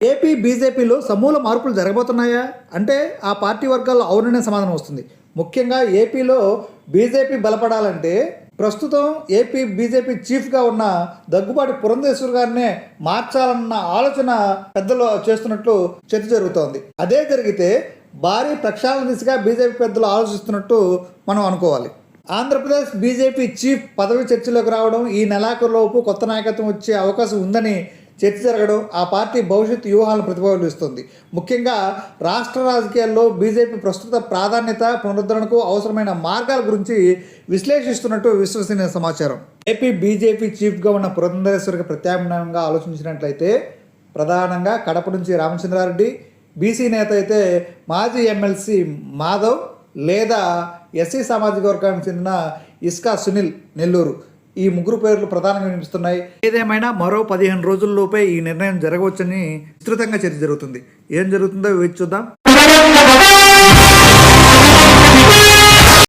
AP బీజేపీలో సమూల మార్పులు జరగబోతున్నాయా అంటే ఆ పార్టీ వర్గాల్లో అవుననే సమాధానం వస్తుంది. ముఖ్యంగా ఏపీలో బీజేపీ బలపడాలంటే ప్రస్తుతం ఏపీ బీజేపీ చీఫ్గా ఉన్న దగ్గుబాటి పురంధేశ్వర్ గారినే మార్చాలన్న ఆలోచన పెద్దలు చేస్తున్నట్లు చర్చ జరుగుతోంది. అదే జరిగితే భారీ ప్రక్షాళన దిశగా బీజేపీ పెద్దలు ఆలోచిస్తున్నట్టు మనం అనుకోవాలి. ఆంధ్రప్రదేశ్ బీజేపీ చీఫ్ పదవి చర్చలోకి రావడం, ఈ నెలాఖరులోపు కొత్త నాయకత్వం వచ్చే అవకాశం ఉందని చర్చ జరగడం ఆ పార్టీ భవిష్యత్తు వ్యూహాలను ప్రతిఫలిస్తుంది. ముఖ్యంగా రాష్ట్ర రాజకీయాల్లో బీజేపీ ప్రస్తుత ప్రాధాన్యత, పునరుద్ధరణకు అవసరమైన మార్గాల గురించి విశ్లేషిస్తున్నట్టు విశ్వసనీయ సమాచారం. ఏపీ బీజేపీ చీఫ్గా ఉన్న పురంధరేశ్వరికి ప్రత్యామ్నాయంగా ఆలోచించినట్లయితే ప్రధానంగా కడప నుంచి రామచంద్రారెడ్డి, బీసీ నేత అయితే మాజీ ఎమ్మెల్సీ మాధవ్ లేదా ఎస్సీ సామాజిక వర్గానికి చెందిన ఇస్కా సునీల్ నెల్లూరు, ఈ ముగ్గురు పేర్లు ప్రధానంగా వినిపిస్తున్నాయి. ఏదేమైనా మరో 15 రోజుల్లోపే ఈ నిర్ణయం జరగవచ్చని విస్తృతంగా చర్చ జరుగుతుంది. ఏం జరుగుతుందో వేచి చూద్దాం.